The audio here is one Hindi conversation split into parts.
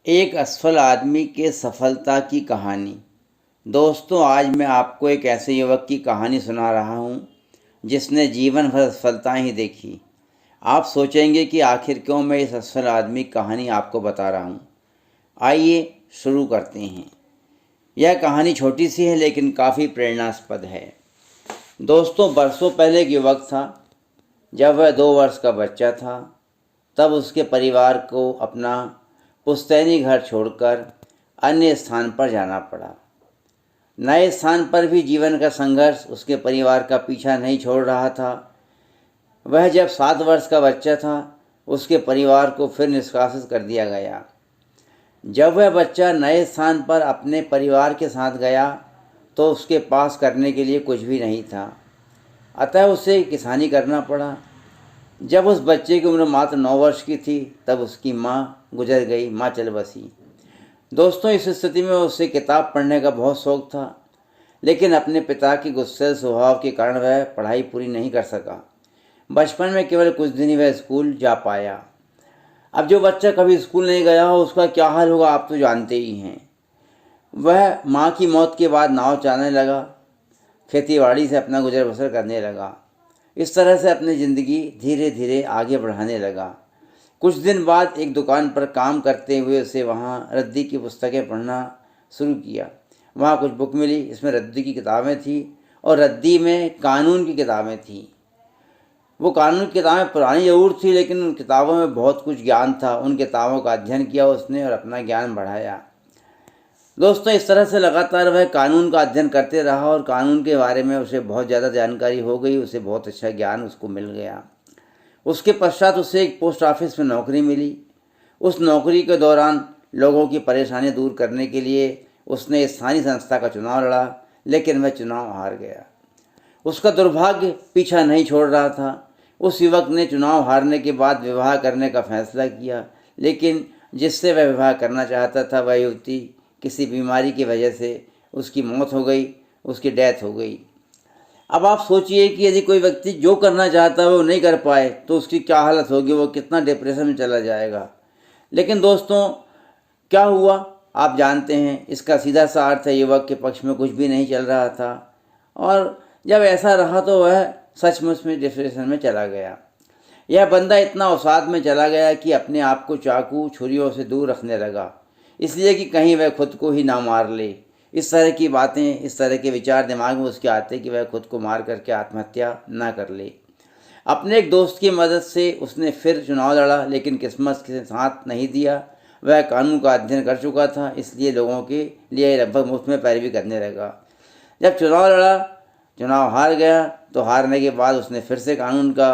एक असफल आदमी के सफलता की कहानी। दोस्तों, आज मैं आपको एक ऐसे युवक की कहानी सुना रहा हूँ जिसने जीवन भर असफलताएं ही देखी। आप सोचेंगे कि आखिर क्यों मैं इस असफल आदमी की कहानी आपको बता रहा हूँ। आइए शुरू करते हैं। यह कहानी छोटी सी है लेकिन काफ़ी प्रेरणास्पद है। दोस्तों, बरसों पहले एक युवक था। जब वह 2 वर्ष का बच्चा था तब उसके परिवार को अपना पुश्तैनी घर छोड़कर अन्य स्थान पर जाना पड़ा। नए स्थान पर भी जीवन का संघर्ष उसके परिवार का पीछा नहीं छोड़ रहा था। वह जब 7 वर्ष का बच्चा था उसके परिवार को फिर निष्कासित कर दिया गया। जब वह बच्चा नए स्थान पर अपने परिवार के साथ गया तो उसके पास करने के लिए कुछ भी नहीं था, अतः उसे किसानी करना पड़ा। जब उस बच्चे की उम्र मात्र 9 वर्ष की थी तब उसकी माँ गुजर गई, माँ चल बसी। दोस्तों, इस स्थिति में उसे किताब पढ़ने का बहुत शौक था, लेकिन अपने पिता के गुस्सैल स्वभाव के कारण वह पढ़ाई पूरी नहीं कर सका। बचपन में केवल कुछ दिन ही वह स्कूल जा पाया। अब जो बच्चा कभी स्कूल नहीं गया हो उसका क्या हाल होगा आप तो जानते ही हैं। वह माँ की मौत के बाद नाव चलाने लगा, खेतीबाड़ी से अपना गुजर बसर करने लगा। इस तरह से अपनी ज़िंदगी धीरे धीरे आगे बढ़ाने लगा। कुछ दिन बाद एक दुकान पर काम करते हुए उसे वहाँ रद्दी की पुस्तकें पढ़ना शुरू किया। वहाँ कुछ बुक मिली, इसमें रद्दी की किताबें थी और रद्दी में कानून की किताबें थीं। वो कानून की किताबें पुरानी ज़रूर थी लेकिन उन किताबों में बहुत कुछ ज्ञान था। उन किताबों का अध्ययन किया उसने और अपना ज्ञान बढ़ाया। दोस्तों, इस तरह से लगातार वह कानून का अध्ययन करते रहा और कानून के बारे में उसे बहुत ज़्यादा जानकारी हो गई। उसे बहुत अच्छा ज्ञान उसको मिल गया। उसके पश्चात उसे एक पोस्ट ऑफिस में नौकरी मिली। उस नौकरी के दौरान लोगों की परेशानी दूर करने के लिए उसने स्थानीय संस्था का चुनाव लड़ा, लेकिन वह चुनाव हार गया। उसका दुर्भाग्य पीछा नहीं छोड़ रहा था। उस युवक ने चुनाव हारने के बाद विवाह करने का फैसला किया, लेकिन जिससे वह विवाह करना चाहता था वह युवती किसी बीमारी की वजह से उसकी मौत हो गई, उसकी डेथ हो गई। अब आप सोचिए कि यदि कोई व्यक्ति जो करना चाहता है वो नहीं कर पाए तो उसकी क्या हालत होगी, वो कितना डिप्रेशन में चला जाएगा। लेकिन दोस्तों, क्या हुआ आप जानते हैं। इसका सीधा सा अर्थ है युवक के पक्ष में कुछ भी नहीं चल रहा था और जब ऐसा रहा तो वह सचमुच में डिप्रेशन में चला गया। यह बंदा इतना अवसाद में चला गया कि अपने आप को चाकू छुरियों से दूर रखने लगा, इसलिए कि कहीं वह खुद को ही ना मार ले। इस तरह की बातें, इस तरह के विचार दिमाग में उसके आते कि वह खुद को मार करके आत्महत्या ना कर ले। अपने एक दोस्त की मदद से उसने फिर चुनाव लड़ा, लेकिन किस्मत के साथ नहीं दिया। वह कानून का अध्ययन कर चुका था, इसलिए लोगों के लिए लगभग मुफ्त में पैरवी करने लगा। जब चुनाव लड़ा, चुनाव हार गया, तो हारने के बाद उसने फिर से कानून का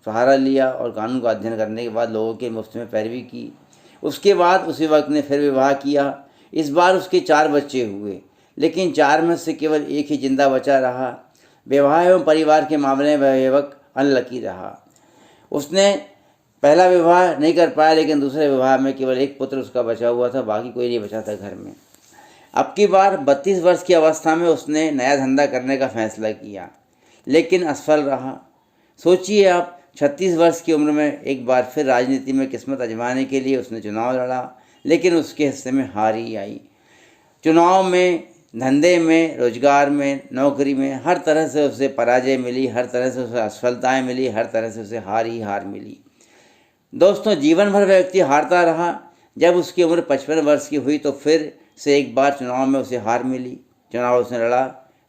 सहारा लिया और कानून का अध्ययन करने के बाद लोगों के मुफ्त में पैरवी की। उसके बाद उसी वक्त ने फिर विवाह किया। इस बार उसके 4 बच्चे हुए, लेकिन 4 में से केवल एक ही जिंदा बचा रहा। विवाह एवं परिवार के मामले में वह युवक अनलकी रहा। उसने पहला विवाह नहीं कर पाया, लेकिन दूसरे विवाह में केवल एक पुत्र उसका बचा हुआ था, बाकी कोई नहीं बचा था घर में। अब की बार 32 वर्ष की अवस्था में उसने नया धंधा करने का फैसला किया, लेकिन असफल रहा। सोचिए आप, 36 वर्ष की उम्र में एक बार फिर राजनीति में किस्मत आजमाने के लिए उसने चुनाव लड़ा, लेकिन उसके हिस्से में हार ही आई। चुनाव में, धंधे में, रोजगार में, नौकरी में हर तरह से उसे पराजय मिली, हर तरह से उसे असफलताएं मिली, हर तरह से उसे हार ही हार मिली। दोस्तों, जीवन भर व्यक्ति हारता रहा। जब उसकी उम्र 55 वर्ष की हुई तो फिर से एक बार चुनाव में उसे हार मिली। चुनाव उसने लड़ा,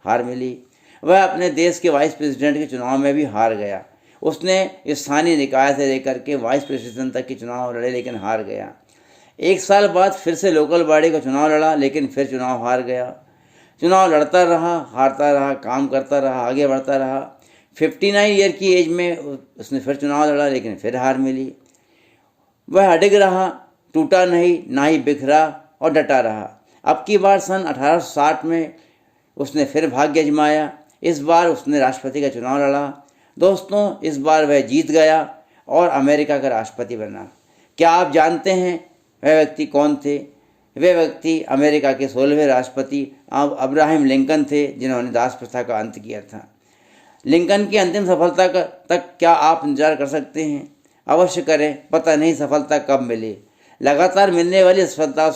हार मिली। वह अपने देश के वाइस प्रेसिडेंट के चुनाव में भी हार गया। उसने स्थानीय निकाय से लेकर के वाइस प्रेसिडेंट तक के चुनाव लड़े, लेकिन हार गया। 1 साल बाद फिर से लोकल बॉडी का चुनाव लड़ा, लेकिन फिर चुनाव हार गया। चुनाव लड़ता रहा, हारता रहा, काम करता रहा, आगे बढ़ता रहा। 59 ईयर की एज में उसने फिर चुनाव लड़ा, लेकिन फिर हार मिली। वह अडिग रहा, टूटा नहीं, ना ही बिखरा और डटा रहा। अब की बार सन 1860 में उसने फिर भाग्य आजमाया। इस बार उसने राष्ट्रपति का चुनाव लड़ा। दोस्तों, इस बार वह जीत गया और अमेरिका का राष्ट्रपति बना। क्या आप जानते हैं वह व्यक्ति कौन थे? वे व्यक्ति अमेरिका के 16वें राष्ट्रपति अब्राहम लिंकन थे, जिन्होंने दास प्रथा का अंत किया था। लिंकन की अंतिम सफलता तक क्या आप इंतजार कर सकते हैं? अवश्य करें, पता नहीं सफलता कब मिले, लगातार मिलने वाली सफलता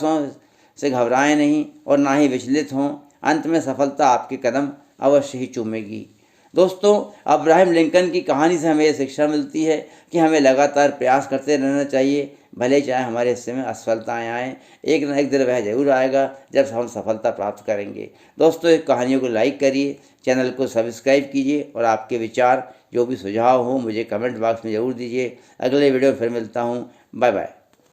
से घबराएं नहीं और ना ही विचलित हों। अंत में सफलता आपके कदम अवश्य ही चूमेगी। दोस्तों, अब्राहम लिंकन की कहानी से हमें ये शिक्षा मिलती है कि हमें लगातार प्रयास करते रहना चाहिए, भले चाहे हमारे हिस्से में असफलताएँ आएँ। एक न एक दिन वह ज़रूर आएगा जब हम सफलता प्राप्त करेंगे। दोस्तों, इस कहानियों को लाइक करिए, चैनल को सब्सक्राइब कीजिए और आपके विचार जो भी सुझाव हो मुझे कमेंट बॉक्स में ज़रूर दीजिए। अगले वीडियो में फिर मिलता हूँ। Bye bye.